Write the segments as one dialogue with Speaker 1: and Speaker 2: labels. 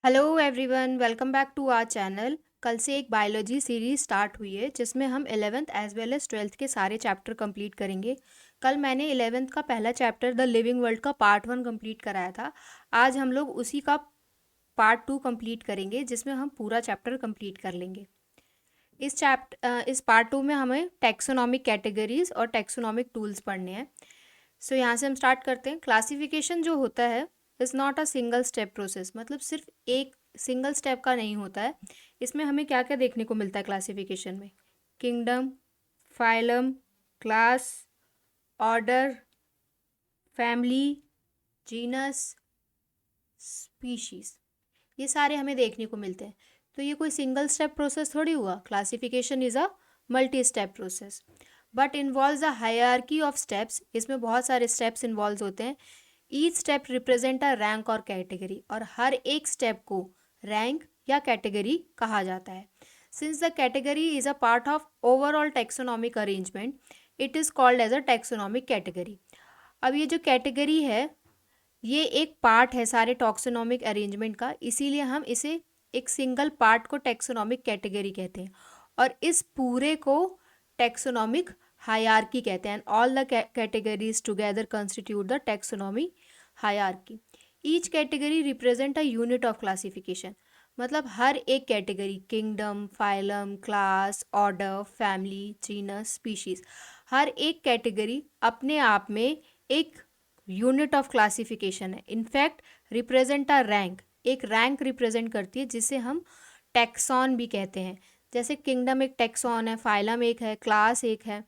Speaker 1: Hello everyone, welcome back to our channel. कल से एक बायोलॉजी सीरीज स्टार्ट हुई है जिसमें हम 11th as well as 12th के सारे चैप्टर कंप्लीट करेंगे। कल मैंने 11th का पहला चैप्टर द लिविंग वर्ल्ड का पार्ट 1 कंप्लीट कराया था। आज हम लोग उसी का पार्ट 2 कंप्लीट करेंगे जिसमें हम पूरा चैप्टर कंप्लीट कर लेंगे। इस पार्ट 2 में हमें टेक्सोनॉमिक कैटेगरीज और टेक्सोनॉमिक टूल्स पढ़ने हैं। सो यहाँ से हम स्टार्ट करते हैं। क्लासिफिकेशन जो होता है is not a single step process, मतलब सिर्फ एक सिंगल स्टेप का नहीं होता है। इसमें हमें क्या क्या देखने को मिलता है क्लासिफिकेशन में? Kingdom, phylum, class, order, family, genus, species, ये सारे हमें देखने को मिलते हैं। तो ये कोई सिंगल स्टेप प्रोसेस थोड़ी हुआ। Classification is a multi step process but involves a hierarchy of steps. इसमें बहुत सारे स्टेप्स इन्वॉल्व होते हैं। Each step represent a rank और कैटेगरी, और हर एक स्टेप को रैंक या कैटेगरी कहा जाता है। Since the category is a part of overall taxonomic arrangement, it is called as a taxonomic category. अब ये जो कैटेगरी है ये एक पार्ट है सारे टॉक्सोनॉमिक अरेंजमेंट का, इसीलिए हम इसे एक सिंगल पार्ट को टेक्सोनॉमिक कैटेगरी कहते हैं, और इस पूरे को टेक्सोनॉमिक हायरार्की कहते हैं। All the categories together constitute the taxonomy hierarchy. Each category represent a unit of classification, मतलब हर एक category, kingdom, phylum, class, order, family, genus, species, हर एक कैटेगरी अपने आप में एक यूनिट ऑफ क्लासिफिकेशन है। इनफैक्ट रिप्रेजेंट अ रैंक, एक रैंक रिप्रेजेंट करती है जिसे हम टैक्सॉन भी कहते हैं। जैसे किंगडम एक टैक्सॉन है, फाइलम एक है, क्लास एक है।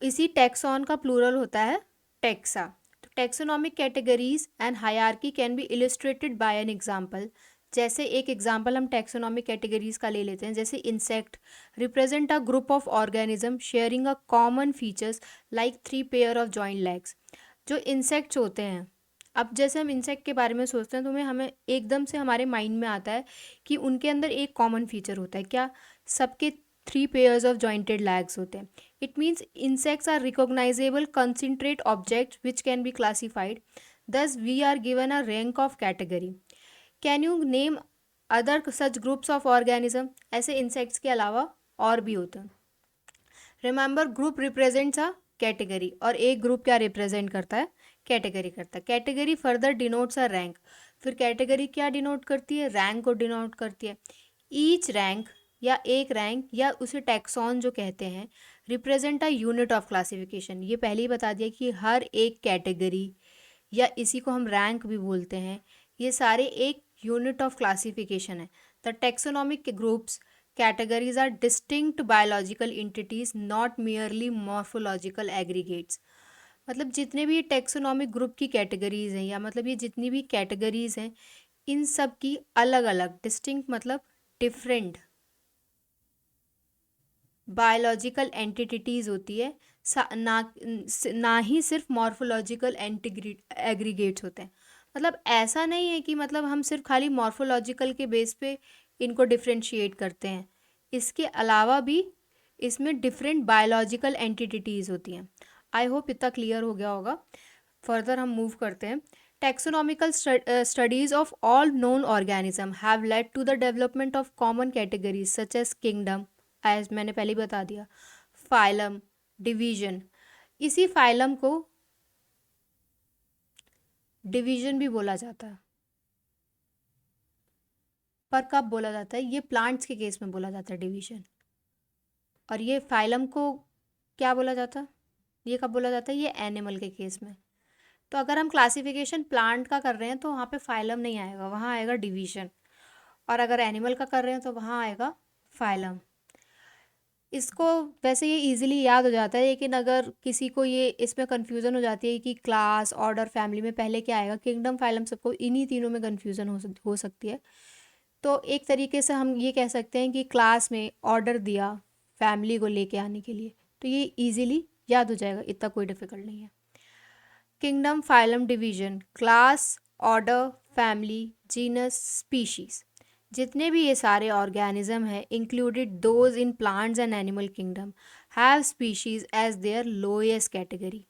Speaker 1: इसी टैक्सॉन का प्लूरल होता है टैक्सा। तो taxonomic categories and hierarchy can be illustrated by an example. जैसे एक एग्जांपल हम टैक्सोनॉमिक कैटेगरीज का ले लेते हैं। जैसे insect represent a group of organism sharing a common features like 3 pair of joint legs. जो इंसेक्ट्स होते हैं, अब जैसे हम इंसेक्ट के बारे में सोचते हैं तो हमें एकदम से हमारे माइंड में आता है कि उनके अंदर एक कॉमन फीचर होता है। क्या? सबके 3 पेयर्स ऑफ जॉइंटेड लैग्स होते हैं। It means insects are recognizable concentrate objects which can be classified. Thus, we are given a rank of category. Can you name other such groups of organism? ऐसे insects के अलावा और भी होते हैं। Remember, group represents a category, और एक group क्या रिप्रेजेंट करता है? कैटेगरी करता है। Category further denotes a rank. फिर कैटेगरी क्या डिनोट करती है? रैंक को डिनोट करती है। ईच रैंक या एक रैंक या उसे टैक्सॉन जो कहते हैं, represent a unit of classification. ये पहले ही बता दिया कि हर एक कैटेगरी या इसी को हम रैंक भी बोलते हैं, ये सारे एक यूनिट ऑफ क्लासिफिकेशन है। The taxonomic groups categories are distinct biological entities, not merely morphological aggregates। मतलब जितने भी टेक्सोनॉमिक ग्रुप की कैटेगरीज हैं, या मतलब ये जितनी भी कैटेगरीज हैं, इन सब की अलग अलग, डिस्टिंक्ट मतलब डिफरेंट बायोलॉजिकल एंटिटीज होती है। ना ही सिर्फ मॉर्फोलॉजिकल एग्रीगेट्स होते हैं। मतलब ऐसा नहीं है कि मतलब हम सिर्फ खाली मॉर्फोलॉजिकल के बेस पे इनको डिफ्रेंशिएट करते हैं। इसके अलावा भी इसमें डिफरेंट बायोलॉजिकल एंटिटीज होती हैं। आई होप इतना क्लियर हो गया होगा। फर्दर हम मूव करते हैं। Taxonomical studies of all known organism have led to the development of common categories such as kingdom, as मैंने पहले ही बता दिया, फाइलम, डिवीजन। इसी फाइलम को डिवीजन भी बोला जाता है, पर कब बोला जाता है? ये प्लांट्स के केस में बोला जाता है डिवीजन। और ये फाइलम को क्या बोला जाता है? ये कब बोला जाता है? ये एनिमल के केस में। तो अगर हम क्लासिफिकेशन प्लांट का कर रहे हैं तो वहाँ पे फाइलम नहीं आएगा, वहाँ आएगा डिवीजन। और अगर एनिमल का कर रहे हैं तो वहाँ आएगा फाइलम। इसको वैसे ये इजीली याद हो जाता है, लेकिन अगर किसी को ये इसमें कन्फ्यूज़न हो जाती है कि क्लास, ऑर्डर, फैमिली में पहले क्या आएगा, किंगडम, फाइलम, सबको इन्हीं तीनों में कन्फ्यूज़न हो सकती है। तो एक तरीके से हम ये कह सकते हैं कि क्लास में ऑर्डर दिया फैमिली को लेके आने के लिए, तो ये इजीली याद हो जाएगा, इतना कोई डिफिकल्ट नहीं है। Kingdom, phylum, division, class, order, family, genus, species, जितने भी ये सारे ऑर्गेनिज्म हैं included those in plants and animal kingdom have species as their lowest category.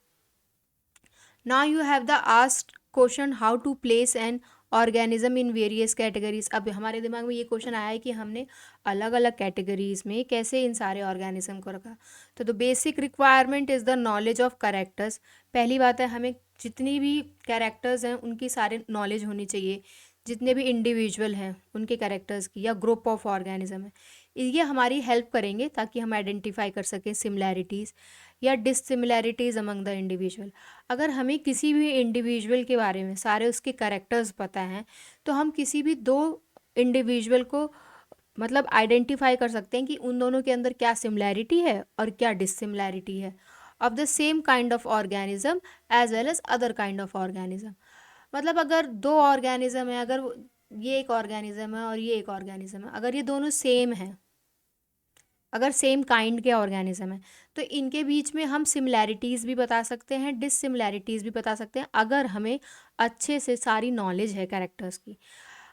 Speaker 1: Now you have the asked question how to place an organism in various categories. अब हमारे दिमाग में ये क्वेश्चन आया है कि हमने अलग अलग कैटेगरीज में कैसे इन सारे ऑर्गेनिज्म को रखा। तो the basic requirement is the knowledge of characters. पहली बात है, हमें जितनी भी कैरेक्टर्स हैं उनकी सारे नॉलेज होनी चाहिए, जितने भी इंडिविजुअल हैं उनके कैरेक्टर्स की, या ग्रुप ऑफ ऑर्गेनिज्म है, ये हमारी हेल्प करेंगे ताकि हम आइडेंटिफाई कर सकें सिमिलैरिटीज़ या डिससिमिलैरिटीज़ अमंग द इंडिविजुअल। अगर हमें किसी भी इंडिविजुअल के बारे में सारे उसके कैरेक्टर्स पता हैं तो हम किसी भी दो इंडिविजुअल को मतलब आइडेंटिफाई कर सकते हैं कि उन दोनों के अंदर क्या सिमिलैरिटी है और क्या डिससिमिलैरिटी है of the same kind of organism as well as other kind of organism. मतलब अगर दो ऑर्गेनिज्म है, अगर ये एक ऑर्गेनिज्म है और ये एक ऑर्गेनिज्म है, अगर ये दोनों सेम हैं, अगर सेम काइंड के ऑर्गेनिज्म है, तो इनके बीच में हम सिमिलैरिटीज़ भी बता सकते हैं, डिससिमिलैरिटीज़ भी बता सकते हैं, अगर हमें अच्छे से सारी नॉलेज है कैरेक्टर्स की।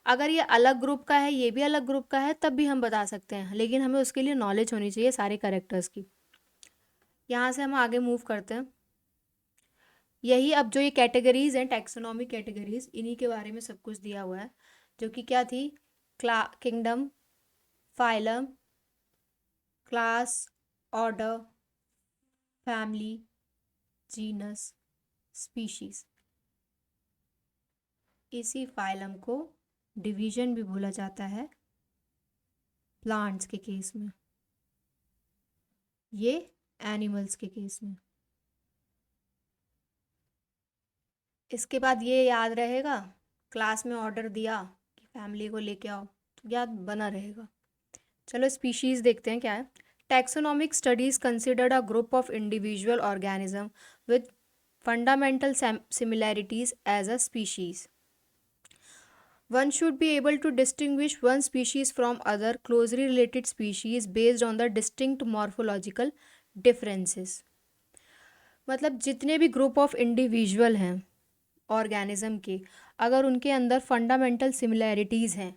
Speaker 1: अगर ये अलग ग्रुप का है, ये भी अलग ग्रुप का है, तब भी हम बता सकते हैं, लेकिन हमें उसके लिए नॉलेज होनी चाहिए सारे कैरेक्टर्स की। यहाँ से हम आगे मूव करते हैं। यही अब जो ये कैटेगरीज हैं, टैक्सोनॉमिक कैटेगरीज, इन्हीं के बारे में सब कुछ दिया हुआ है, जो कि क्या थी, kingdom, phylum, class, order, family, genus, species. इसी फाइलम को डिवीजन भी बोला जाता है प्लांट्स के केस में, ये एनिमल्स के केस में। इसके बाद ये याद रहेगा, क्लास में ऑर्डर दिया कि फैमिली को लेके आओ, तो याद बना रहेगा। चलो स्पीशीज़ देखते हैं क्या है। Taxonomic studies considered a group of individual organism with fundamental similarities as a species. One should be able to distinguish one species from other closely related species based on the distinct morphological differences. मतलब जितने भी group of individual हैं organism के, अगर उनके अंदर fundamental similarities हैं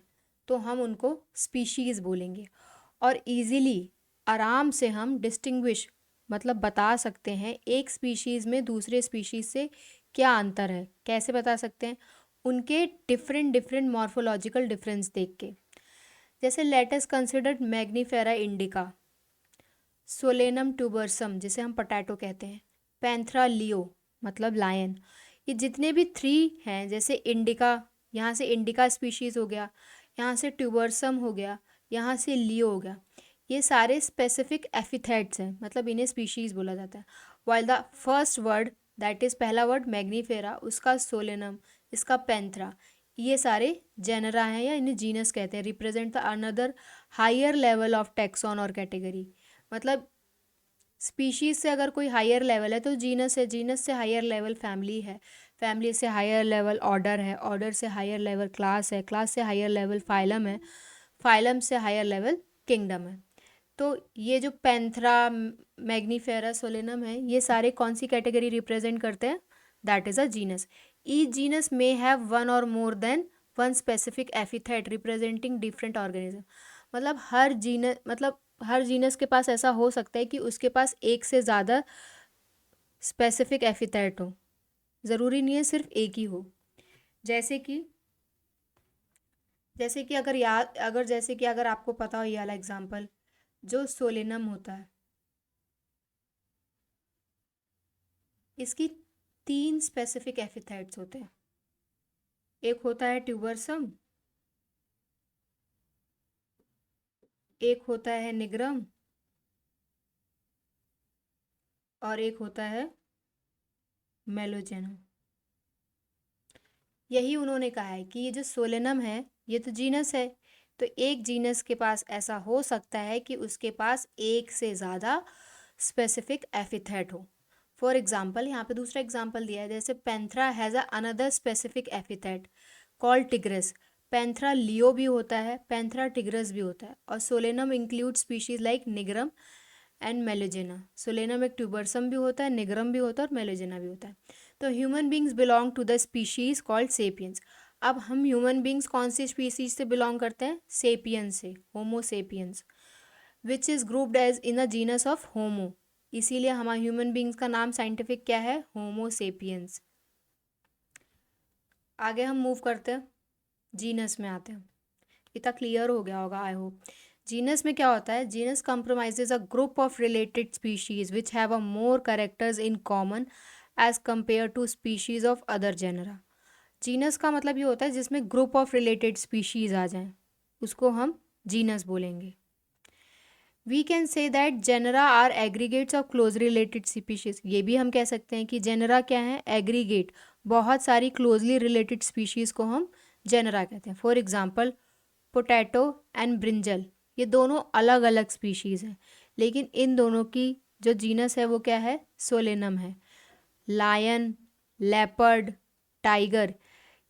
Speaker 1: तो हम उनको स्पीशीज़ बोलेंगे, और इजीली आराम से हम डिस्टिंग्विश मतलब बता सकते हैं एक स्पीशीज़ में दूसरे स्पीशीज़ से क्या अंतर है। कैसे बता सकते हैं, उनके डिफरेंट मॉर्फोलॉजिकल डिफरेंस देख के। जैसे let's considered Mangifera indica, Solanum tuberosum जिसे हम पोटैटो कहते हैं, पैंथरा लियो मतलब लायन, ये जितने भी 3 हैं, जैसे इंडिका, यहाँ से इंडिका स्पीशीज़ हो गया, यहाँ से ट्यूबरसम हो गया, यहाँ से लियो हो गया, ये सारे स्पेसिफिक एपिथेट्स हैं, मतलब इन्हें स्पीशीज़ बोला जाता है। While the first word that is पहला वर्ड मैग्नीफेरा, उसका सोलेनम, इसका पैंथरा, ये सारे जेनरा हैं या इन्हें जीनस कहते हैं, represent the another higher level of taxon और कैटेगरी। मतलब स्पीशीज़ से अगर कोई हायर लेवल है तो जीनस है, जीनस से हायर लेवल फैमिली है, फैमिली से हायर लेवल ऑर्डर है, ऑर्डर से हायर लेवल क्लास है, क्लास से हायर लेवल फाइलम है, फाइलम से हायर लेवल किंगडम है। तो ये जो पैंथरा, मैग्नीफेरा, सोलेनम है, ये सारे कौन सी कैटेगरी रिप्रेजेंट करते हैं, that is a genus. Each genus may have one और more than one specific epithet representing different organism. मतलब हर जीनस के पास ऐसा हो सकता है कि उसके पास एक से ज़्यादा स्पेसिफिक एपिथेट हो, ज़रूरी नहीं है सिर्फ एक ही हो। जैसे कि अगर आपको पता हो ये वाला एग्जांपल, जो सोलेनम होता है, इसकी 3 स्पेसिफिक एपिथेट्स होते हैं। एक होता है ट्यूबरसम, एक होता है निग्रम, और एक होता है मेलोजेनम। यही उन्होंने कहा है कि ये जो सोलेनम है ये तो जीनस है, तो एक जीनस के पास ऐसा हो सकता है कि उसके पास एक से ज़्यादा स्पेसिफिक एपिथेट हो। फॉर एग्जाम्पल, यहाँ पे दूसरा एग्जाम्पल दिया है, जैसे Panthera has another specific epithet called tigris. Panthera लियो भी होता है, पैंथरा टिग्रस भी होता है, और Solanum include species like nigrum and मेलोजेना। Solanum एक ट्यूबरसम भी होता है, निग्रम भी होता है और मेलोजेना भी होता है। तो human beings belong to the species called sapiens. अब हम ह्यूमन बींग्स कौन सी स्पीसीज से बिलोंग करते हैं, सेपियंस से, homo sapiens, which is grouped as in a genus of homo. इसीलिए हमारे ह्यूमन बींग्स का नाम साइंटिफिक क्या है, होमो सेपियंस। आगे हम मूव करते हैं। जीनस में आते हैं। इतना क्लियर हो गया होगा आई होप। जीनस में क्या होता है? Genus compromises a group of related species which have a more characters in common as compare to species of other genera. जीनस का मतलब ये होता है जिसमें ग्रुप ऑफ रिलेटेड स्पीशीज आ जाएं, उसको हम जीनस बोलेंगे। We can say that genera are aggregates of close related species. ये भी हम कह सकते हैं कि जेनरा क्या है? एग्रीगेट, बहुत सारी क्लोजली रिलेटेड स्पीशीज को हम जेनरा कहते हैं। For example potato and brinjal, ये दोनों अलग अलग स्पीशीज हैं, लेकिन इन दोनों की जो जीनस है वो क्या है? सोलेनम है। लायन, लेपर्ड, टाइगर,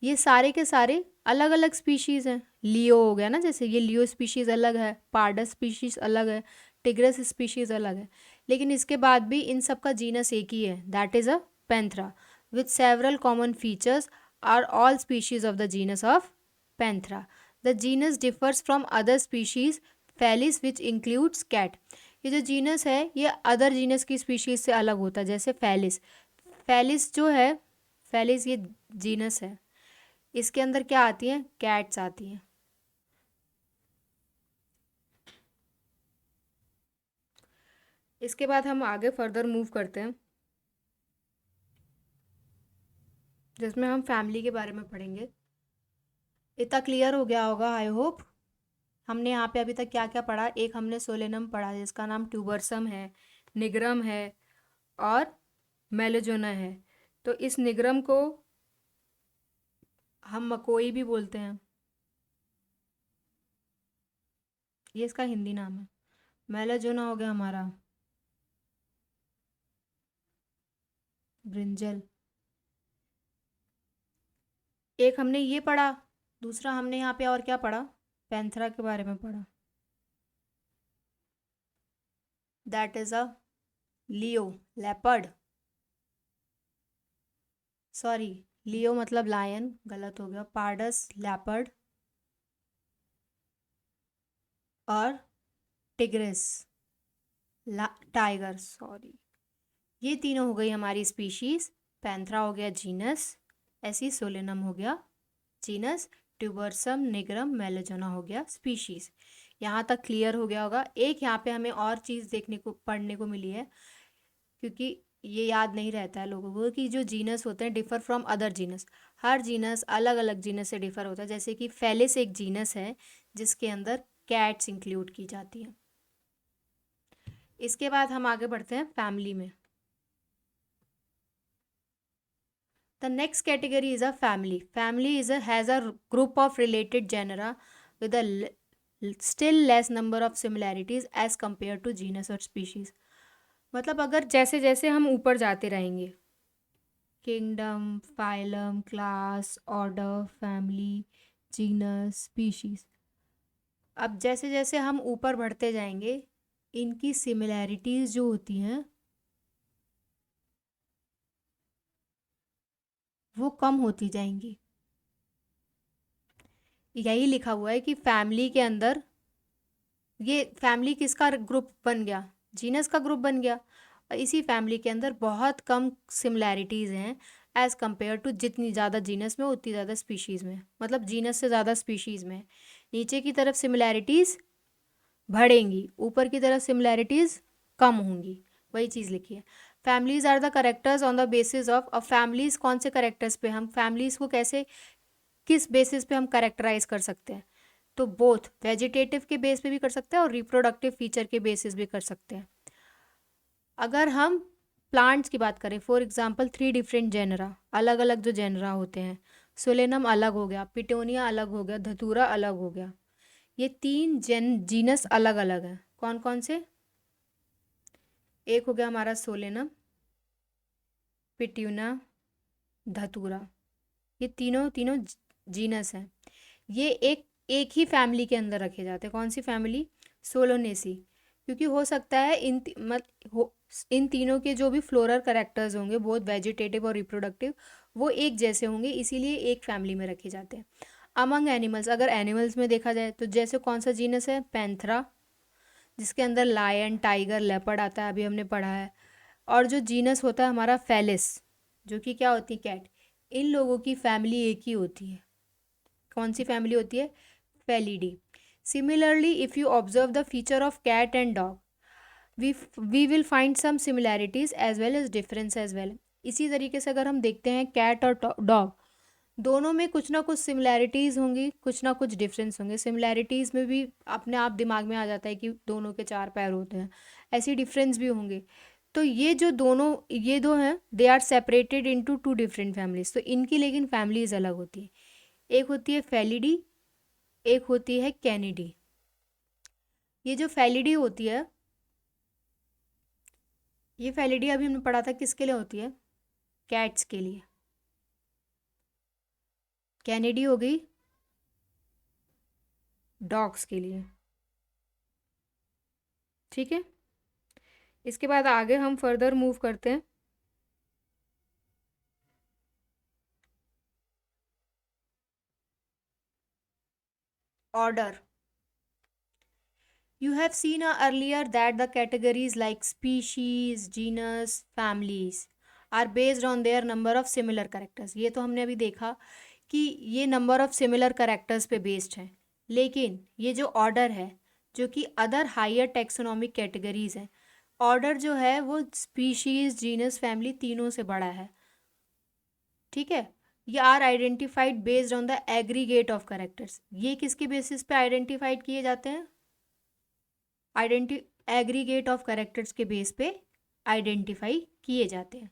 Speaker 1: ये सारे के सारे अलग अलग स्पीशीज हैं। लियो हो गया ना, जैसे ये लियो स्पीशीज अलग है, पार्डस स्पीशीज अलग है, टिग्रस स्पीशीज अलग है, लेकिन इसके बाद भी इन सब का जीनस एक ही है, that is a Panthera with several common features are all species of the genus of Panthera. The genus differs from other species Felis which includes cat. ये जो जीनस है ये अदर जीनस की स्पीशीज से अलग होता है, जैसे फेलिस। फेलिस जो है, फेलिस ये जीनस है, इसके अंदर क्या आती हैं? कैट्स आती हैं। इसके बाद हम आगे फर्दर मूव करते हैं, जिसमें हम फैमिली के बारे में पढ़ेंगे। इतना क्लियर हो गया होगा आई होप। हमने यहाँ पे अभी तक क्या क्या पढ़ा? एक हमने सोलेनम पढ़ा जिसका नाम ट्यूबरसम है, निग्रम है और मेलोजोना है। तो इस निग्रम को हम मकोई भी बोलते हैं, ये इसका हिंदी नाम है। मेलोजोना हो गया हमारा ब्रिंजल। एक हमने ये पढ़ा, दूसरा हमने यहाँ पे और क्या पढ़ा? पैंथरा के बारे में पढ़ा, that is a leo, leopard, sorry leo मतलब लायन, गलत हो गया, पार्डस लेपर्ड और टिग्रिस टाइगर, सॉरी। ये तीनों हो गई हमारी स्पीशीज। पैंथरा हो गया जीनस, ऐसी सोलेनम हो गया जीनस, ट्यूबरसम, निग्रम, मेलोजोना हो गया स्पीशीज। यहाँ तक क्लियर हो गया होगा। एक यहाँ पे हमें और चीज़ देखने को पढ़ने को मिली है, क्योंकि ये याद नहीं रहता है लोगों को कि जो जीनस होते हैं differ from other genus. Her genus अलग अलग जीनस से डिफर होता है। जैसे कि फेलिस एक जीनस है जिसके अंदर कैट्स इंक्लूड की जाती हैं। इसके बाद हम आगे बढ़ते हैं फैमिली में। The next category is a family. Family has a group of related genera with a still less number of similarities as compared to genus और species. मतलब अगर जैसे जैसे हम ऊपर जाते रहेंगे, kingdom, phylum, class, order, family, genus, species, अब जैसे जैसे हम ऊपर बढ़ते जाएंगे इनकी सिमिलैरिटीज जो होती हैं वो कम होती जाएंगी। यही लिखा हुआ है कि फैमिली के अंदर, ये फैमिली किसका ग्रुप बन गया? जीनस का ग्रुप बन गया। और इसी फैमिली के अंदर बहुत कम सिमिलैरिटीज़ हैं एज़ कंपेयर टू, जितनी ज़्यादा जीनस में उतनी ज़्यादा स्पीशीज़ में, मतलब जीनस से ज़्यादा स्पीशीज़ में नीचे की तरफ सिमिलैरिटीज़ बढ़ेंगी, ऊपर की तरफ सिमिलैरिटीज़ कम होंगी। वही चीज़ लिखी है। Families are the characters on the basis of, अब फैमिलीज़ कौन से करेक्टर्स पे, हम फैमिलीज़ को कैसे, किस बेसिस पे हम करेक्टराइज कर सकते हैं? तो बोथ वेजिटेटिव के बेस पे भी कर सकते हैं और रिप्रोडक्टिव फीचर के बेसिस भी कर सकते हैं। अगर हम प्लांट्स की बात करें, फॉर एग्जांपल 3 डिफरेंट जेनरा, अलग अलग जो जेनरा होते हैं, सोलेनम अलग हो गया, पिटोनिया अलग हो गया, धतूरा अलग हो गया, ये 3 जीनस अलग अलग हैं। कौन कौन से? एक हो गया हमारा सोलेनम, पिट्यूना, धतूरा, ये तीनों तीनों जीनस हैं। ये एक ही फैमिली के अंदर रखे जाते हैं। कौन सी फैमिली? सोलोनेसी। क्योंकि हो सकता है इन तीनों के जो भी फ्लोरल करेक्टर्स होंगे, बहुत वेजिटेटिव और रिप्रोडक्टिव, वो एक जैसे होंगे, इसीलिए एक फैमिली में रखे जाते हैं। अमंग एनिमल्स, अगर एनिमल्स में देखा जाए तो जैसे कौन सा जीनस है? पैंथरा, जिसके अंदर लायन, टाइगर, लेपर्ड आता है, अभी हमने पढ़ा है। और जो जीनस होता है हमारा फेलिस, जो कि क्या होती है? कैट। इन लोगों की फैमिली एक ही होती है, कौन सी फैमिली होती है? Felidae. Similarly if you observe the feature of cat and dog, we will find some similarities as well as difference as well. इसी तरीके से अगर हम देखते हैं कैट और डॉग, दोनों में कुछ ना कुछ सिमिलैरिटीज़ होंगी, कुछ ना कुछ डिफरेंस होंगे। सिमिलैरिटीज़ में भी अपने आप दिमाग में आ जाता है कि दोनों के 4 पैर होते हैं, ऐसी डिफरेंस भी होंगे। तो ये दो हैं, they are separated into 2 different families. तो इनकी लेकिन फैमिलीज अलग होती है, एक होती है फेलिडी, एक होती है कैनिडी। ये जो फेलिडी होती है, ये फेलिडी अभी हमने पढ़ा था किसके लिए होती है? कैट्स के लिए। कैनिडी हो गई डॉग्स के लिए। ठीक है, इसके बाद आगे हम फर्दर मूव करते हैं। Order. You have seen earlier that the categories like species, genus, families are based on their number of similar characters. ये तो हमने अभी देखा कि ये नंबर ऑफ सिमिलर कैरेक्टर्स पे बेस्ड है। लेकिन ये जो ऑर्डर है, जो कि अदर हायर टेक्सोनॉमिक कैटेगरीज हैं, ऑर्डर जो है वो स्पीशीज, जीनस, फैमिली तीनों से बड़ा है। ठीक है, ये are identified based on the aggregate of characters. ये किसके बेसिस पे आइडेंटिफाइड किए जाते हैं? एग्रीगेट ऑफ कैरेक्टर्स के बेस पे आइडेंटिफाई किए जाते हैं।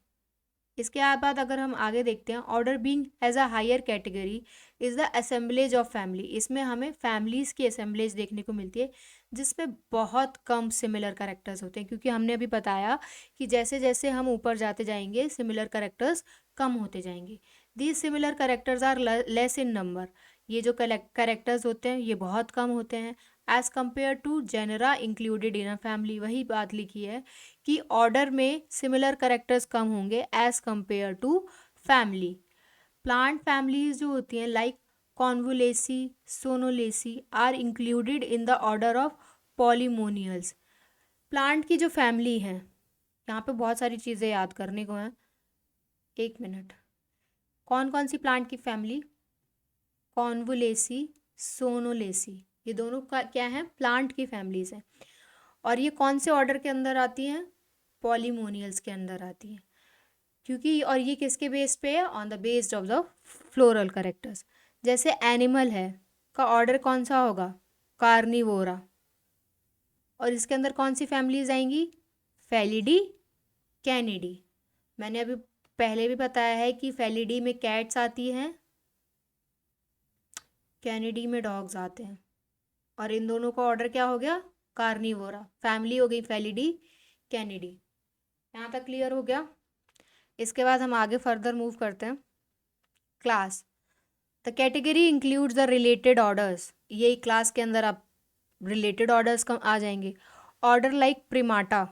Speaker 1: इसके बाद अगर हम आगे देखते हैं, order being as a higher category is the assemblage of family. इसमें हमें फैमिलीज की असेंबलेज देखने को मिलती है जिसमें बहुत कम सिमिलर कैरेक्टर्स होते हैं, क्योंकि हमने अभी बताया कि जैसे जैसे हम ऊपर जाते जाएंगे सिमिलर कैरेक्टर्स कम होते जाएंगे। These similar characters are less in number. ये जो कैरेक्टर्स होते हैं ये बहुत कम होते हैं as compare to genera included in a family. वही बात लिखी है कि ऑर्डर में सिमिलर कैरेक्टर्स कम होंगे as compare to family. Plant families जो होती हैं like convolvulaceae, solanaceae are included in the order of polemoniales. Plant की जो फैमिली है, यहाँ पे बहुत सारी चीज़ें याद करने को हैं, एक मिनट। कौन कौन सी प्लांट की फैमिली? कॉन्वुलेसी, सोनोलेसी, ये दोनों का क्या है? प्लांट की फैमिलीज हैं। और ये कौन से ऑर्डर के अंदर आती हैं? पॉलीमोनियल्स के अंदर आती हैं। क्योंकि और ये किसके बेस पे है? On the based of the floral characters. जैसे एनिमल है का ऑर्डर कौन सा होगा? कार्निवोरा। और इसके अंदर कौन सी फैमिलीज आएंगी? Felidae, Canidae. मैंने अभी पहले भी बताया है कि फेलिडी में कैट्स आती हैं, कैनिडी में डॉग्स आते हैं, और इन दोनों का ऑर्डर क्या हो गया? कार्निवोरा। फैमिली हो गई फेलिडी, कैनिडी। यहाँ तक क्लियर हो गया? इसके बाद हम आगे फर्दर मूव करते हैं। Class. The category includes the related orders. यही क्लास के अंदर आप रिलेटेड ऑर्डर्स कम आ जाएंगे। ऑर्डर लाइक प्रिमाटा,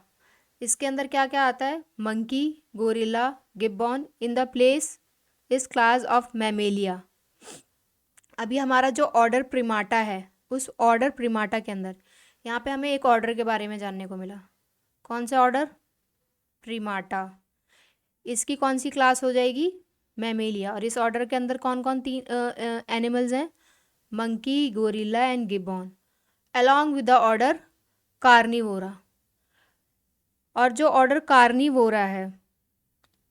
Speaker 1: इसके अंदर क्या क्या आता है? Monkey, gorilla, gibbon. In the place is class of mammalia. अभी हमारा जो ऑर्डर प्रिमाटा है, उस ऑर्डर प्रिमाटा के अंदर यहाँ पे हमें एक ऑर्डर के बारे में जानने को मिला। कौन सा ऑर्डर? प्रिमाटा। इसकी कौन सी क्लास हो जाएगी? मैमेलिया। और इस ऑर्डर के अंदर कौन कौन तीन एनिमल्स हैं? Monkey, gorilla and gibbon, along with the order carnivora. और जो ऑर्डर कार्निवोरा है,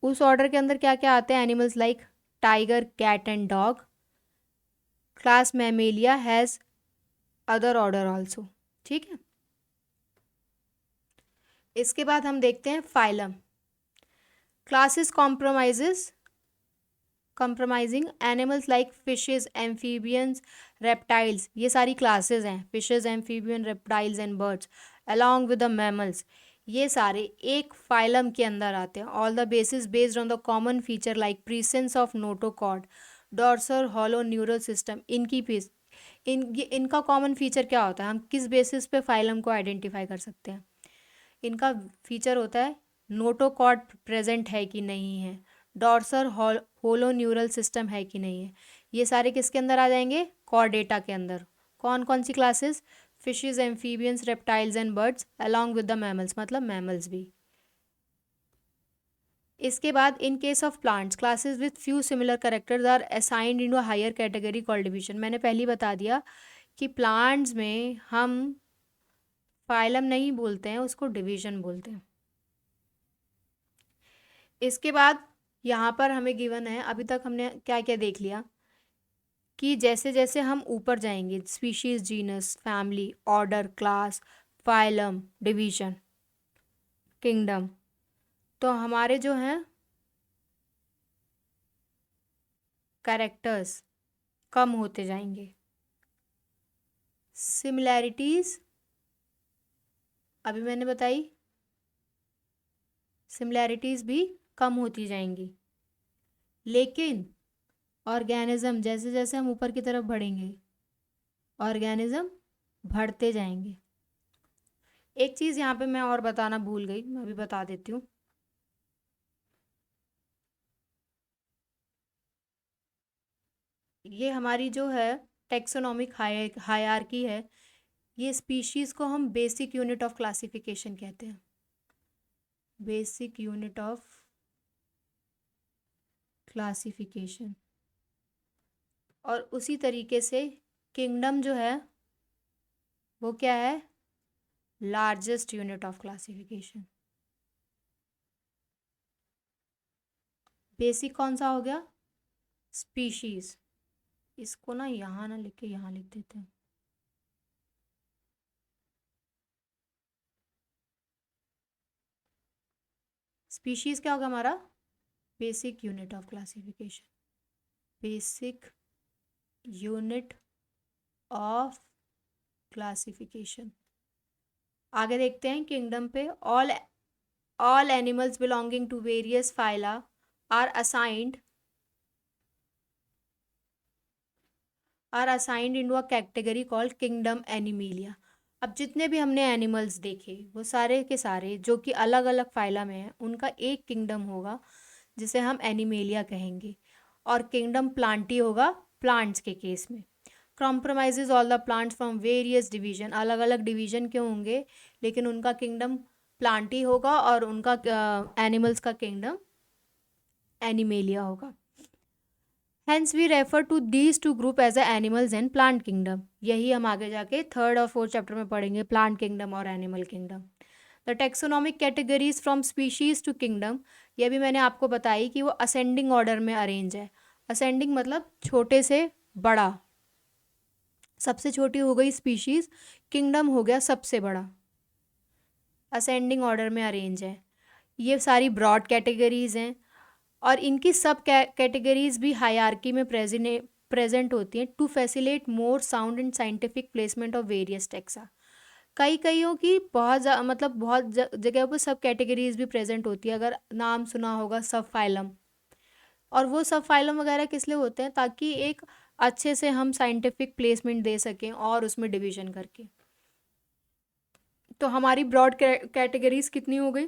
Speaker 1: उस ऑर्डर के अंदर क्या क्या आते हैं? Animals like tiger, cat and dog. Class mammalia has other order also. ठीक है, इसके बाद हम देखते हैं phylum. Classes compromising animals like fishes, amphibians, reptiles. ये सारी क्लासेस हैं, fishes, amphibian, reptiles and birds along with the mammals. ये सारे एक फाइलम के अंदर आते हैं। All the basis based on the common feature like presence of notochord, dorsal hollow neural system. इनका कॉमन फीचर क्या होता है? हम किस बेसिस पे फाइलम को आइडेंटिफाई कर सकते हैं? इनका फीचर होता है नोटोकॉर्ड प्रेजेंट है कि नहीं है, डॉर्सल होलो न्यूरल सिस्टम है कि नहीं है। ये सारे किसके अंदर आ जाएंगे? कॉर्डेटा के अंदर। कौन कौन सी classes? Fishes, amphibians, reptiles and birds along with the mammals, मतलब मैमल्स भी। इसके बाद in case of plants classes with few similar characters are assigned into higher category called division. मैंने पहले ही बता दिया कि प्लांट्स में हम फाइलम नहीं बोलते हैं, उसको डिवीजन बोलते हैं। इसके बाद यहाँ पर हमें गिवन है, अभी तक हमने क्या क्या देख लिया कि जैसे जैसे हम ऊपर जाएंगे, species, genus, family, order, class, phylum, division, kingdom, तो हमारे जो हैं कैरेक्टर्स कम होते जाएंगे। सिमिलैरिटीज अभी मैंने बताई, सिमिलैरिटीज भी कम होती जाएंगी, लेकिन ऑर्गेनिज्म जैसे जैसे हम ऊपर की तरफ बढ़ेंगे ऑर्गेनिज्म बढ़ते जाएंगे। एक चीज़ यहाँ पे मैं और बताना भूल गई, मैं अभी बता देती हूँ। ये हमारी जो है टेक्सोनॉमिक हायरार्की है, ये स्पीशीज़ को हम बेसिक यूनिट ऑफ क्लासिफिकेशन कहते हैं, बेसिक यूनिट ऑफ क्लासिफिकेशन। और उसी तरीके से किंगडम जो है वो क्या है, largest unit of classification. Basic कौन सा हो गया, स्पीशीज। इसको ना यहाँ ना लिख के यहाँ लिख देते हैं। स्पीशीज क्या होगा हमारा, basic unit of classification, basic unit of classification. आगे देखते हैं किंगडम पे। All animals belonging to various phyla are assigned into a category called kingdom Animalia. अब जितने भी हमने एनिमल्स देखे वो सारे के सारे जो कि अलग अलग फाइला में हैं, उनका एक किंगडम होगा जिसे हम एनिमेलिया कहेंगे, और किंगडम प्लांटी होगा प्लांट्स के केस में। Compromises all the plants from various division, अलग अलग डिवीजन के होंगे लेकिन उनका किंगडम प्लांटी होगा और उनका एनिमल्स का किंगडम एनिमेलिया होगा। Hence we refer to these two group as the animals and plant kingdom। यही हम आगे जाके 3rd और 4th चैप्टर में पढ़ेंगे, प्लांट किंगडम और animal kingdom. The taxonomic categories from species to kingdom, ये भी मैंने आपको बताई कि वो असेंडिंग ऑर्डर में अरेंज है। असेंडिंग मतलब छोटे से बड़ा, सबसे छोटी हो गई स्पीशीज, किंगडम हो गया सबसे बड़ा, असेंडिंग ऑर्डर में अरेंज है। ये सारी ब्रॉड कैटेगरीज हैं और इनकी सब कैटेगरीज भी हायरार्की में प्रेजेंट होती हैं to facilitate more sound and scientific placement of various taxa. कईयों की बहुत जगह पर सब कैटेगरीज भी प्रेजेंट होती है। अगर नाम सुना होगा सब फाइलम, और वो सब फाइलम वगैरह किस लिए होते हैं, ताकि एक अच्छे से हम साइंटिफिक प्लेसमेंट दे सकें और उसमें डिवीजन करके। तो हमारी ब्रॉड कैटेगरीज कितनी हो गई,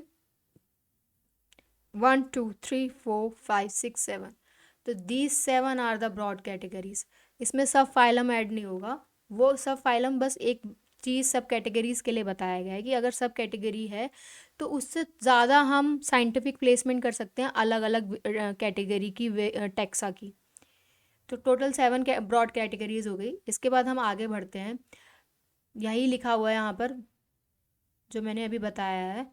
Speaker 1: 1 2 3 4 5 6 7। तो these 7 are the broad categories. इसमें सब फाइलम ऐड नहीं होगा, वो सब फाइलम बस एक चीज़ सब कैटेगरीज के लिए बताया गया है कि अगर सब कैटेगरी है तो उससे ज़्यादा हम साइंटिफिक प्लेसमेंट कर सकते हैं अलग अलग कैटेगरी की टेक्सा की। तो टोटल 7 ब्रॉड कैटेगरीज हो गई। इसके बाद हम आगे बढ़ते हैं, यही लिखा हुआ है यहाँ पर जो मैंने अभी बताया है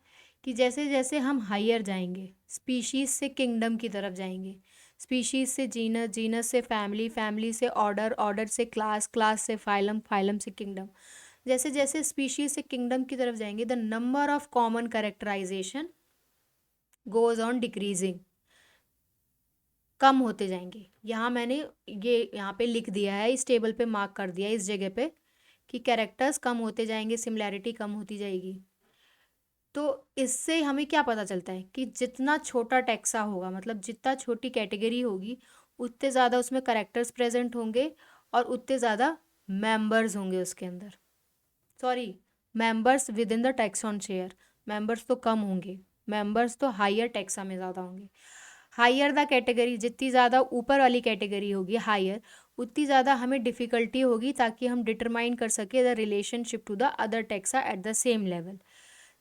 Speaker 1: कि जैसे जैसे हम हायर जाएंगे, स्पीशीज़ से किंगडम की तरफ जाएंगे, स्पीशीज़ से जीनस, जीनस से फैमिली, फैमिली से ऑर्डर, ऑर्डर से क्लास, क्लास से फाइलम, फाइलम से किंगडम, जैसे जैसे स्पीशीज़ से किंगडम की तरफ जाएंगे the number of common characterization goes on decreasing, कम होते जाएंगे। यहाँ मैंने ये यहाँ पे लिख दिया है, इस टेबल पे मार्क कर दिया है इस जगह पे कि कैरेक्टर्स कम होते जाएंगे, सिमिलैरिटी कम होती जाएगी। तो इससे हमें क्या पता चलता है कि जितना छोटा टेक्सा होगा, मतलब जितना छोटी कैटेगरी होगी, उतने ज़्यादा उसमें करेक्टर्स प्रेजेंट होंगे और उतने ज़्यादा मेंबर्स होंगे उसके अंदर। Sorry, members with in the tax on share, members तो कम होंगे, मेंबर्स तो हायर टेक्सा में ज़्यादा होंगे। हायर द कैटेगरी, जितनी ज़्यादा ऊपर वाली कैटेगरी होगी हायर, उतनी ज़्यादा हमें डिफ़िकल्टी होगी ताकि हम डिटरमाइन कर सके the relationship to the other taxa at the same level.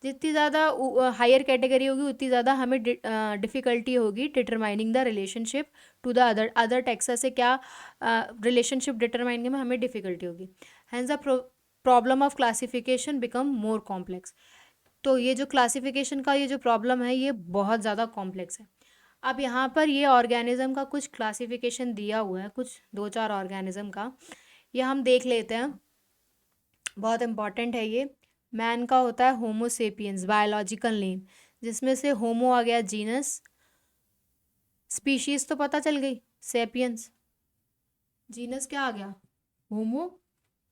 Speaker 1: जितनी ज़्यादा हायर कैटेगरी होगी उतनी ज़्यादा हमें डिफ़िकल्टी होगी determining the relationship to the other taxa से क्या रिलेशनशिप डिटरमाइन में हमें डिफ़िकल्टी होगी। Hence the problem of classification become more complex. तो ये जो क्लासिफिकेशन का ये जो प्रॉब्लम है ये बहुत ज़्यादा कॉम्प्लेक्स है। अब यहाँ पर ये ऑर्गेनिज्म का कुछ क्लासिफिकेशन दिया हुआ है, कुछ 2-4 ऑर्गेनिज्म का, ये हम देख लेते हैं। बहुत इम्पॉर्टेंट है ये। मैन का होता है होमो सेपियंस बायोलॉजिकल नेम, जिसमें से होमो आ गया जीनस, स्पीशीज तो पता चल गई सेपियंस, जीनस क्या आ गया होमो,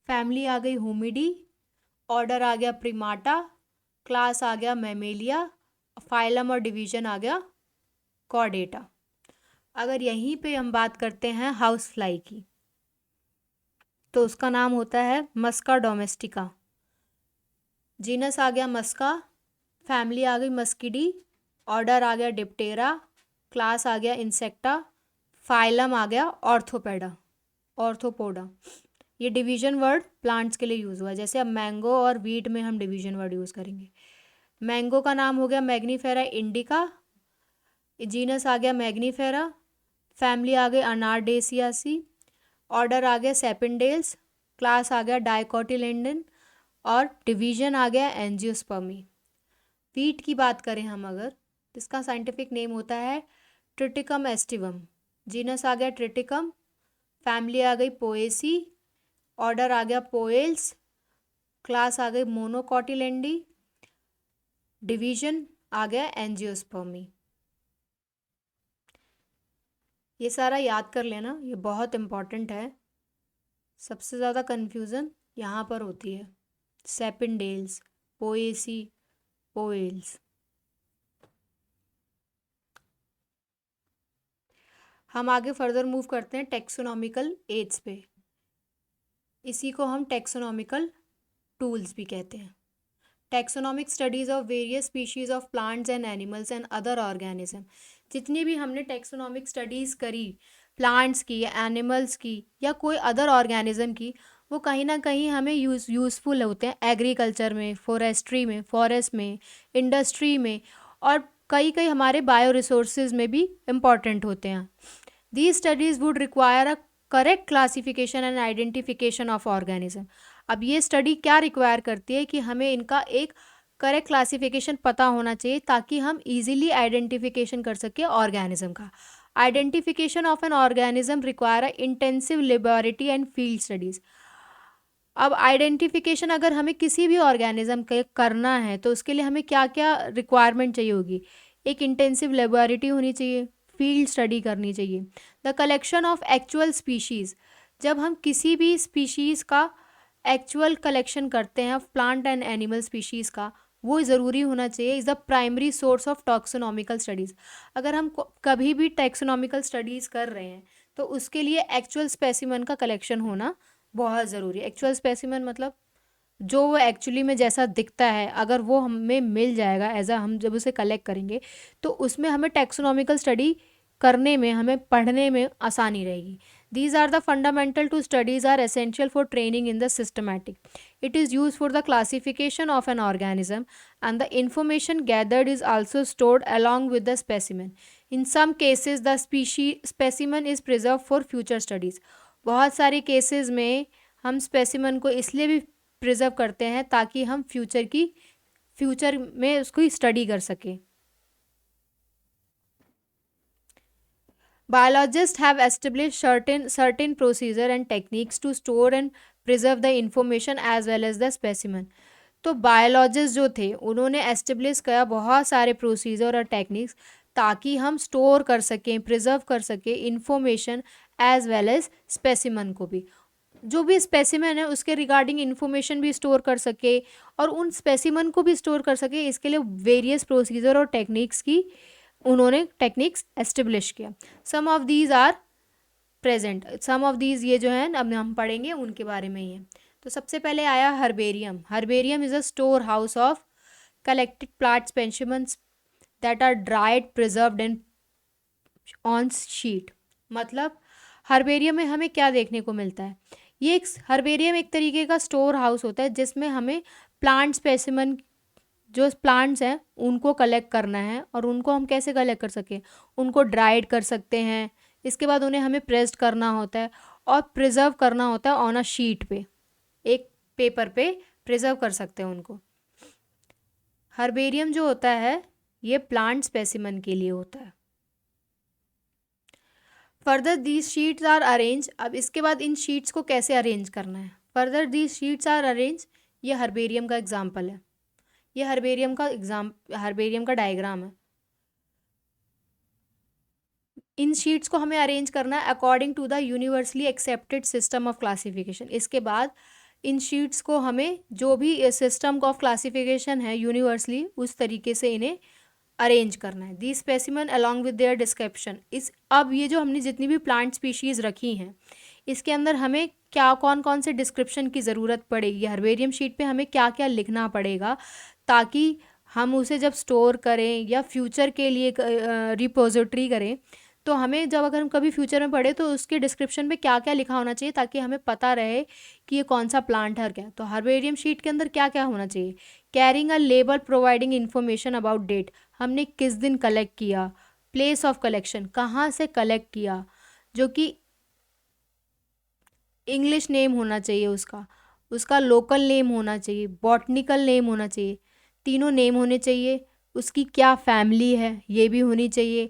Speaker 1: फैमिली आ गई होमिडी, ऑर्डर आ गया प्रिमाटा, क्लास आ गया मैमेलिया, फाइलम और डिवीजन आ गया कॉर्डेटा। अगर यहीं पे हम बात करते हैं हाउस फ्लाई की तो उसका नाम होता है मस्का डोमेस्टिका, जीनस आ गया मस्का, फैमिली आ गई मस्किडी, ऑर्डर आ गया डिप्टेरा, क्लास आ गया इंसेक्टा, फाइलम आ गया ऑर्थोपोडा। ये डिवीजन वर्ड प्लांट्स के लिए यूज़ हुआ है। जैसे अब मैंगो और वीट में हम डिवीजन वर्ड यूज़ करेंगे। मैंगो का नाम हो गया मैग्नीफेरा इंडिका, जीनस आ गया मैग्नीफेरा, फैमिली आ गई अनारडेसियासी, ऑर्डर आ गया सेपिनडेल्स, क्लास आ गया डाइकोटिलेंडन और डिवीजन आ गया एंजियोस्पर्मी। वीट की बात करें हम अगर, इसका साइंटिफिक नेम होता है ट्रिटिकम एस्टिवम, जीनस आ गया ट्रिटिकम, फैमिली आ गई पोएसी, ऑर्डर आ गया पोएल्स, क्लास आ गई मोनोकॉटिलेंडी, डिवीजन आ गया एंजियोस्पर्मी। ये सारा याद कर लेना, ये बहुत इम्पॉर्टेंट है। सबसे ज़्यादा कन्फ्यूज़न यहाँ पर होती है, सेपिनडेल्स, पोएसी, पोएल्स। हम आगे फर्दर मूव करते हैं टेक्सोनॉमिकल एड्स पे। इसी को हम टेक्सोनॉमिकल टूल्स भी कहते हैं। Taxonomic studies of various species of plants and animals and other organism. जितनी भी हमने टेक्सोनॉमिक स्टडीज़ करी प्लांट्स की या एनिमल्स की या कोई अदर ऑर्गेनिज्म की, वो कहीं ना कहीं हमें यूज़फुल होते हैं एग्रीकल्चर में, फॉरेस्ट्री में, फॉरेस्ट में, इंडस्ट्री में, और कई कई हमारे बायो रिसोर्सेज में भी इम्पॉर्टेंट होते हैं। These studies would require a correct classification and identification of organism. अब ये स्टडी क्या रिक्वायर करती है कि हमें इनका एक करेक्ट क्लासिफिकेशन पता होना चाहिए ताकि हम इजीली आइडेंटिफिकेशन कर सके ऑर्गेनिज्म का। Identification of an organism require a intensive laboratory and field studies. अब आइडेंटिफिकेशन अगर हमें किसी भी ऑर्गेनिज्म के करना है तो उसके लिए हमें क्या क्या रिक्वायरमेंट चाहिए होगी, एक इंटेंसिव लेबोरेटरी होनी चाहिए, फील्ड स्टडी करनी चाहिए, the collection of actual species. जब हम किसी भी स्पीशीज़ का एक्चुअल कलेक्शन करते हैं प्लांट एंड एनिमल स्पीशीज़ का, वो ज़रूरी होना चाहिए, is the primary source of taxonomical studies. अगर हम कभी भी टैक्सोनॉमिकल स्टडीज़ कर रहे हैं तो उसके लिए एक्चुअल स्पेसिमन का कलेक्शन होना बहुत ज़रूरी है। एक्चुअल स्पेसिमन मतलब जो वो एक्चुअली में जैसा दिखता है, अगर वो हमें मिल जाएगा हम जब उसे कलेक्ट करेंगे तो उसमें हमें टैक्सोनॉमिकल स्टडी करने में, हमें पढ़ने में आसानी रहेगी। These are the fundamental to studies are essential for training in the systematic. It is used for the classification of an organism and the information gathered is also stored along with the specimen. In some cases the specimen is preserved for future studies. बहुत सारे cases में हम specimen को इसलिए भी preserve करते हैं ताकि हम फ्यूचर में उसको स्टडी कर सकें। Biologists have established certain procedure and techniques to store and preserve the information as well as the specimen. तो बायोलॉजिस्ट जो थे उन्होंने एस्टेब्लिश किया बहुत सारे प्रोसीजर और टेक्निक्स ताकि हम स्टोर कर सकें, प्रिजर्व कर सकें information as well as specimen को भी। जो भी स्पेसिमन है उसके रिगार्डिंग इन्फॉर्मेशन भी स्टोर कर सके और उन स्पेसिमन को भी स्टोर कर सके, इसके लिए वेरियस प्रोसीजर और टेक्निक्स की उन्होंने टेक्निक्स एस्टेब्लिश किया। Some of these are present, some of these ये जो है अब हम पढ़ेंगे उनके बारे में ही है। तो सबसे पहले आया herbarium. Herbarium is a store house of collected plant specimens that are dried, preserved and on sheet. मतलब हर्बेरियम में हमें क्या देखने को मिलता है, हर्बेरियम एक तरीके का स्टोर हाउस होता है जिसमें हमें प्लांट स्पेसिमेन जो प्लांट्स हैं उनको कलेक्ट करना है, और उनको हम कैसे कलेक्ट कर सकें, उनको ड्राइड कर सकते हैं, इसके बाद उन्हें हमें प्रेस्ड करना होता है और प्रिजर्व करना होता है ऑन अ शीट पे, एक पेपर पे प्रिजर्व कर सकते हैं उनको। हर्बेरियम जो होता है ये प्लांट स्पेसिमन के लिए होता है। Further these sheets are arrange, अब इसके बाद इन शीट्स को कैसे अरेंज करना है, further these sheets are arrange, ये हर्बेरियम का एग्जाम्पल है, ये हर्बेरियम का डायग्राम है। इन शीट्स को हमें अरेंज करना है according to the universally accepted system of classification. इसके बाद इन शीट्स को हमें जो भी सिस्टम ऑफ क्लासिफिकेशन है यूनिवर्सली उस तरीके से इन्हें अरेंज करना है। The specimen along with their description, इस अब ये जो हमने जितनी भी प्लांट स्पीशीज़ रखी हैं इसके अंदर हमें क्या कौन कौन से डिस्क्रिप्शन की ज़रूरत पड़ेगी, हर्बेरियम शीट पे हमें क्या क्या लिखना पड़ेगा ताकि हम उसे जब स्टोर करें या फ्यूचर के लिए रिपोजिटरी करें तो हमें जब अगर हम कभी फ्यूचर में पढ़े तो उसके डिस्क्रिप्शन में क्या क्या लिखा होना चाहिए ताकि हमें पता रहे कि ये कौन सा प्लांट है क्या। तो हर्बेरियम शीट के अंदर क्या क्या होना चाहिए, carrying a label providing information about date, हमने किस दिन कलेक्ट किया, प्लेस ऑफ कलेक्शन, कहाँ से कलेक्ट किया, जो कि इंग्लिश नेम होना चाहिए उसका, उसका लोकल नेम होना चाहिए, बॉटनिकल नेम होना चाहिए, तीनों नेम होने चाहिए, उसकी क्या फैमिली है ये भी होनी चाहिए,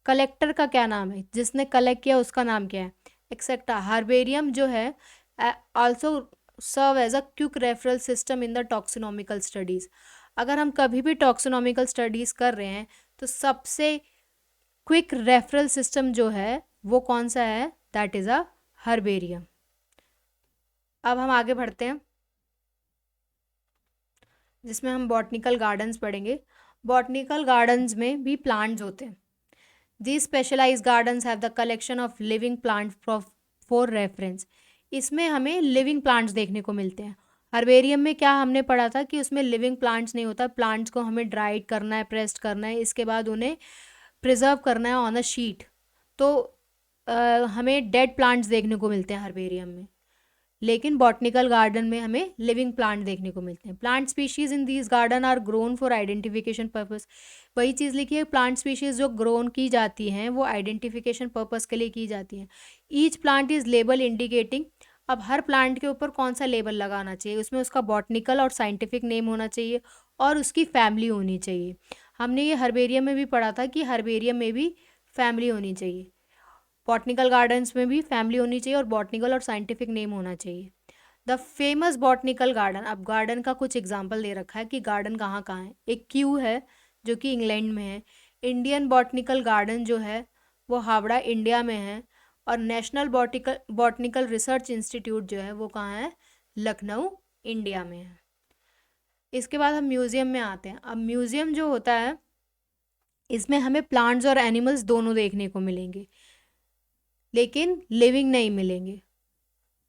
Speaker 1: कलेक्टर का क्या नाम है, जिसने कलेक्ट किया उसका नाम क्या है, एक्सेट्रा। हर्बेरियम जो है also serve as a quick referral system in the taxonomical studies. अगर हम कभी भी टॉक्सोनॉमिकल स्टडीज़ कर रहे हैं तो सबसे क्विक रेफरल सिस्टम जो है वो कौन सा है, दैट इज़ अ हर्बेरियम। अब हम आगे बढ़ते हैं जिसमें हम बॉटनिकल गार्डन्स पढ़ेंगे। बॉटनिकल गार्डन्स में भी प्लांट्स होते हैं। These specialized gardens have the collection of living plants for reference. इसमें हमें लिविंग प्लांट्स देखने को मिलते हैं। हर्बेरियम में क्या हमने पढ़ा था कि उसमें लिविंग प्लांट्स नहीं होता, प्लांट्स को हमें ड्राइड करना है, प्रेस्ड करना है, इसके बाद उन्हें प्रिजर्व करना है ऑन अ शीट। तो हमें डेड प्लांट्स देखने को मिलते हैं हर्बेरियम में, लेकिन बॉटनिकल गार्डन में हमें लिविंग प्लांट देखने को मिलते हैं। Plant species in these garden are grown for identification purpose, वही चीज़ लिखी है, प्लांट स्पीशीज जो ग्रोन की जाती हैं वो आइडेंटिफिकेशन पर्पस के लिए की जाती हैं। Each plant is label indicating, अब हर प्लांट के ऊपर कौन सा लेबल लगाना चाहिए, उसमें उसका बॉटनिकल और साइंटिफिक नेम होना चाहिए और उसकी फैमिली होनी चाहिए। हमने ये हर्बेरियम में भी पढ़ा था कि हर्बेरियम में भी फैमिली होनी चाहिए, बॉटनिकल गार्डन्स में भी फैमिली होनी चाहिए और बॉटनिकल और साइंटिफिक नेम होना चाहिए। द फेमस बॉटनिकल गार्डन, अब गार्डन का कुछ एग्जाम्पल दे रखा है कि गार्डन कहाँ कहाँ है। एक क्यू है जो कि इंग्लैंड में है, इंडियन बॉटनिकल गार्डन जो है वो हावड़ा इंडिया में है, और नेशनल बॉटनिकल रिसर्च इंस्टीट्यूट जो है वो कहाँ है, लखनऊ इंडिया में है। इसके बाद हम म्यूज़ियम में आते हैं। अब म्यूज़ियम जो होता है इसमें हमें प्लांट्स और एनिमल्स दोनों देखने को मिलेंगे लेकिन लिविंग नहीं मिलेंगे।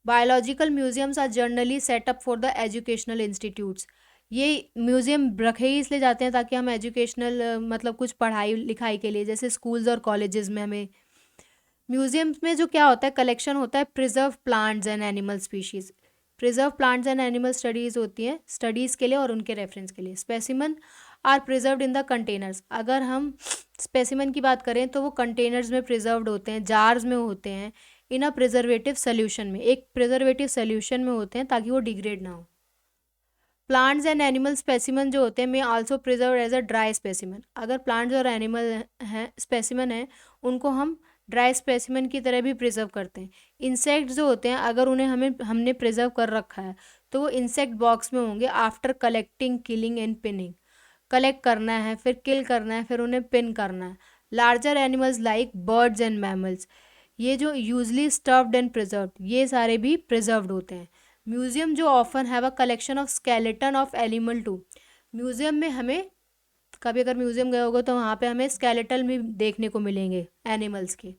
Speaker 1: Biological museums are generally set up for the educational institutes, ये म्यूज़ियम रखे ही इसलिए जाते हैं ताकि हम एजुकेशनल मतलब कुछ पढ़ाई लिखाई के लिए, जैसे स्कूल्स और कॉलेजेस में हमें म्यूज़ियम्स में जो क्या होता है, कलेक्शन होता है preserve plants and animal species. Preserve plants and animal studies होती हैं स्टडीज़ के लिए और उनके रेफरेंस के लिए। Specimen are preserved in the containers, अगर हम स्पेसिमन की बात करें तो वो कंटेनर्स में प्रिजर्व्ड होते हैं, जार्स में होते हैं, इन अ प्रिजर्वेटिव सोल्यूशन में, एक प्रिजर्वेटिव सोल्यूशन में होते हैं ताकि वो डिग्रेड ना हो। प्लांट्स एंड एनिमल स्पेसिमन जो होते हैं में also preserve as a dry specimen, अगर प्लांट्स और एनिमल हैं स्पेसिमन हैं उनको हम ड्राई स्पेसिमन की तरह भी प्रिजर्व करते हैं। इंसेक्ट जो होते हैं अगर उन्हें हमने प्रिजर्व कर रखा है तो वो इंसेक्ट बॉक्स में होंगे after collecting, killing and pinning, collect करना है फिर किल करना है फिर उन्हें पिन करना है। Larger animals like birds and mammals, ये जो यूजली स्टफ्ड एंड प्रिजर्व्ड, ये सारे भी प्रिजर्व्ड होते हैं। म्यूजियम जो often have a collection of skeleton of animal too, museum में हमें कभी अगर म्यूजियम गए होगे तो वहाँ पे हमें स्केलेटल भी देखने को मिलेंगे एनिमल्स के।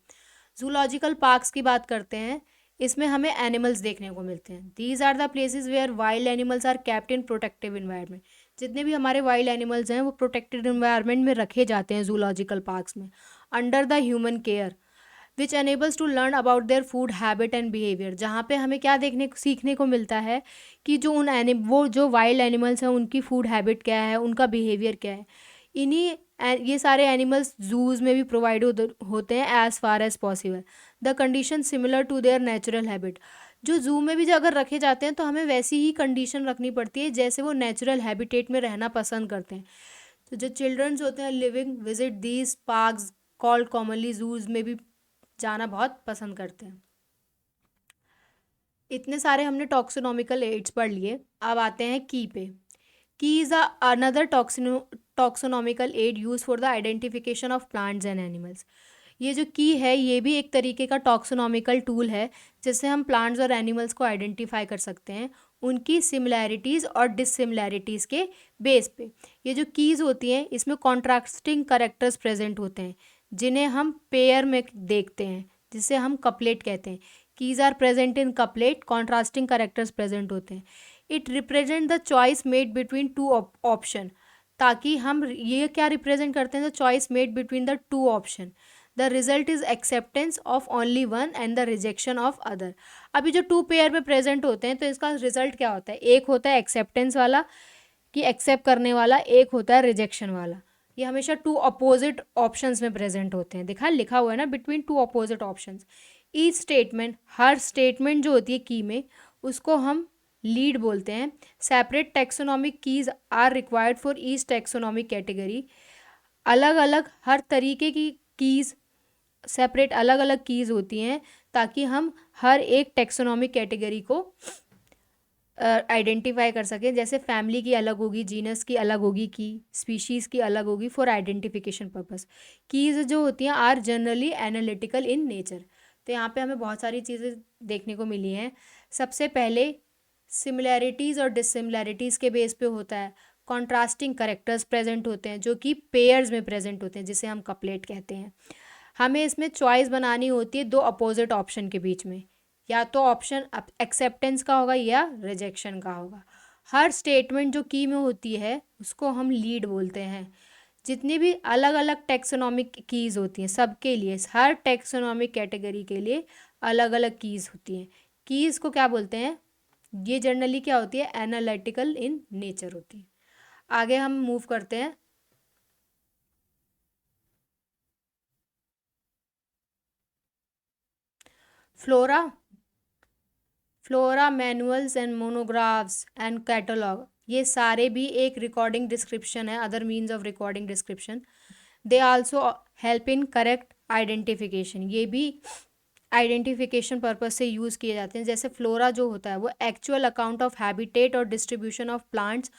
Speaker 1: जूलॉजिकल पार्क्स की बात करते हैं, इसमें हमें एनिमल्स देखने को मिलते हैं। These are the places where wild animals are kept in protective environment, जितने भी हमारे वाइल्ड एनिमल्स हैं वो प्रोटेक्टेड इन्वायरमेंट में रखे जाते हैं जूलॉजिकल पार्क्स में, under the human care. Which enables to learn about their food habit and behaviour, जहाँ पे हमें क्या सीखने को मिलता है कि जो वो जो वाइल्ड एनिमल्स हैं उनकी फूड हैबिट क्या है, उनका बिहेवियर क्या है। ये सारे एनिमल्स जूज में भी प्रोवाइड होते हैं as far as possible. The condition similar to their natural habit, जो जू में भी जो अगर रखे जाते हैं तो हमें वैसी ही कंडीशन रखनी पड़ती है जैसे वो नेचुरल हैबिटेट में रहना पसंद करते हैं। तो जो चिल्ड्रंस होते हैं living visit these parks called commonly zoos में भी जाना बहुत पसंद करते हैं। इतने सारे हमने टॉक्सोनॉमिकल एड्स पढ़ लिए, अब आते हैं की पे। Key is another taxonomical aid use for the identification of plants and animals. ये जो की है ये भी एक तरीके का टॉक्सोनॉमिकल टूल है जिससे हम प्लांट्स और एनिमल्स को आइडेंटिफाई कर सकते हैं उनकी सिमिलैरिटीज़ और डिससिमिलैरिटीज़ के बेस पे। ये जो कीज़ होती हैं इसमें कॉन्ट्रास्टिंग करेक्टर्स प्रेजेंट होते हैं जिन्हें हम पेयर में देखते हैं, जिसे हम कपलेट कहते हैं। Keys are present in couplet, contrasting characters present होते हैं। It represent the choice made between two option, ताकि हम ये क्या रिप्रेजेंट करते हैं, the choice made between the two option. The result is acceptance of only one and the rejection of other. अभी जो टू पेयर में प्रेजेंट होते हैं तो इसका रिजल्ट क्या होता है, एक होता है एक्सेप्टेंस वाला कि एक्सेप्ट करने वाला, एक होता है रिजेक्शन वाला। ये हमेशा टू अपोजिट ऑप्शंस में प्रेजेंट होते हैं, दिखा लिखा हुआ है ना, between two opposite options. Each statement, हर स्टेटमेंट जो होती है की में उसको हम लीड बोलते हैं। Separate taxonomic keys are required for each taxonomic category. अलग अलग हर तरीके की कीज़ सेपरेट अलग अलग कीज़ होती हैं ताकि हम हर एक टेक्सोनॉमिक कैटेगरी को आइडेंटिफाई कर सकें। जैसे फैमिली की अलग होगी, जीनस की अलग होगी, की स्पीशीज़ की अलग होगी फॉर आइडेंटिफिकेशन पर्पस। कीज़ जो होती हैं are generally analytical in nature. तो यहाँ पे हमें बहुत सारी चीज़ें देखने को मिली हैं। सबसे पहले सिमिलैरिटीज़ और डिससिमिलैरिटीज़ के बेस पे होता है। कॉन्ट्रास्टिंग करेक्टर्स प्रेजेंट होते हैं जो कि पेयर्स में प्रेजेंट होते हैं, जिसे हम कपलेट कहते हैं। हमें इसमें चॉइस बनानी होती है दो अपोजिट ऑप्शन के बीच में, या तो ऑप्शन एक्सेप्टेंस का होगा या रिजेक्शन का होगा। हर स्टेटमेंट जो की में होती है उसको हम लीड बोलते हैं। जितनी भी अलग अलग टेक्सोनॉमिक कीज़ होती हैं सबके लिए, हर टेक्सोनॉमिक कैटेगरी के लिए अलग अलग कीज़ होती हैं। कीज़ को क्या बोलते हैं, ये जनरली क्या होती है, एनालिटिकल इन नेचर होती है। आगे हम मूव करते हैं। Flora manuals and monographs and catalogue, ये सारे भी एक रिकॉर्डिंग डिस्क्रिप्शन है, other means of recording description. They also help in correct identification, ये भी आइडेंटिफिकेशन पर्पज से यूज़ किए जाते हैं। जैसे फ्लोरा जो होता है वो एक्चुअल अकाउंट ऑफ हैबिटेट और distribution of plants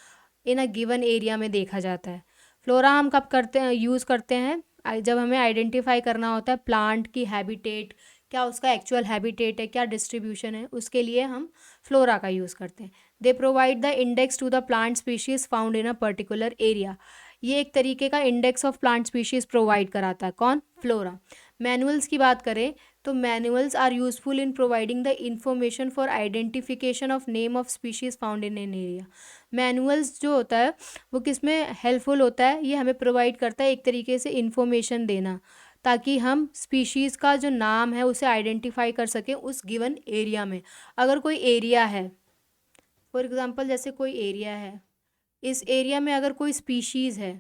Speaker 1: in a given area में देखा जाता है। फ्लोरा हम कब करते हैं, यूज़ करते हैं, जब हमें आइडेंटिफाई करना होता है प्लांट की हैबिटेट, क्या उसका एक्चुअल हैबिटेट है, क्या डिस्ट्रीब्यूशन है, उसके लिए हम फ्लोरा का यूज़ करते हैं। They provide the index to the plant species found in a particular area, ये एक तरीके का index of plant species provide कराता है, कौन, फ्लोरा। मैनुअल्स की बात करें तो manuals are useful in providing the information for identification of name of species found in an area. Manuals जो होता है वो किस में हेल्पफुल होता है, ये हमें प्रोवाइड करता है एक तरीके से इंफॉर्मेशन देना, ताकि हम स्पीशीज़ का जो नाम है उसे आइडेंटिफाई कर सकें उस गिवन एरिया में। अगर कोई एरिया है, फॉर एग्ज़ाम्पल जैसे कोई एरिया है, इस एरिया में अगर कोई स्पीशीज़ है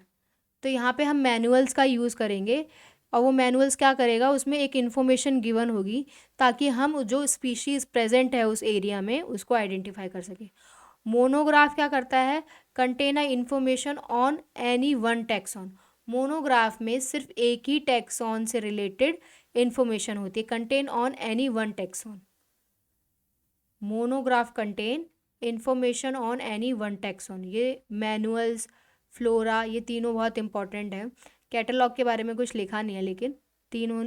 Speaker 1: तो यहाँ पे हम मैनुअल्स का यूज़ करेंगे, और वो मैनुअल्स क्या करेगा, उसमें एक इन्फॉर्मेशन गिवन होगी ताकि हम जो स्पीशीज़ प्रेजेंट है उस एरिया में उसको आइडेंटिफाई कर सकें। मोनोग्राफ क्या करता है, contain a information on any one taxon. Monograph में सिर्फ एक ही टैक्सॉन से रिलेटेड इंफॉर्मेशन होती है, contain on any one taxon. Monograph contain information on any one taxon. ये मैनुअल्स, फ्लोरा, ये तीनों बहुत इंपॉर्टेंट हैं। कैटलॉग के बारे में कुछ लिखा नहीं है, लेकिन तीनों,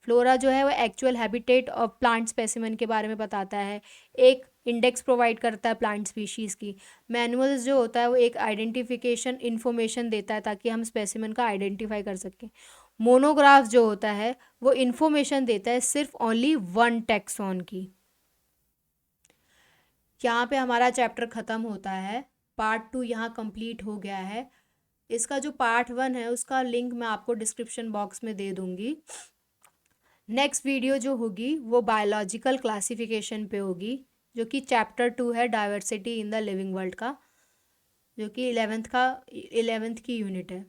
Speaker 1: फ्लोरा जो है वो actual habitat of plant specimen के बारे में बताता है, एक इंडेक्स प्रोवाइड करता है प्लांट स्पीशीज़ की। मैनुअल्स जो होता है वो एक आइडेंटिफिकेशन इन्फॉर्मेशन देता है ताकि हम स्पेसिमेन का आइडेंटिफाई कर सकें। मोनोग्राफ जो होता है वो इन्फॉर्मेशन देता है सिर्फ ओनली वन टैक्सॉन की। यहाँ पे हमारा चैप्टर ख़त्म होता है, पार्ट 2 यहाँ कंप्लीट हो गया है। इसका जो पार्ट 1 है उसका लिंक मैं आपको डिस्क्रिप्शन बॉक्स में दे दूँगी। नेक्स्ट वीडियो जो होगी वो बायोलॉजिकल क्लासिफिकेशन पे होगी, जो कि चैप्टर 2 है diversity in the living world का, जो कि 11th की यूनिट है.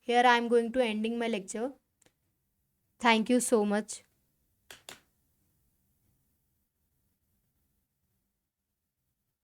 Speaker 1: Here I am going to ending my lecture. Thank you so much.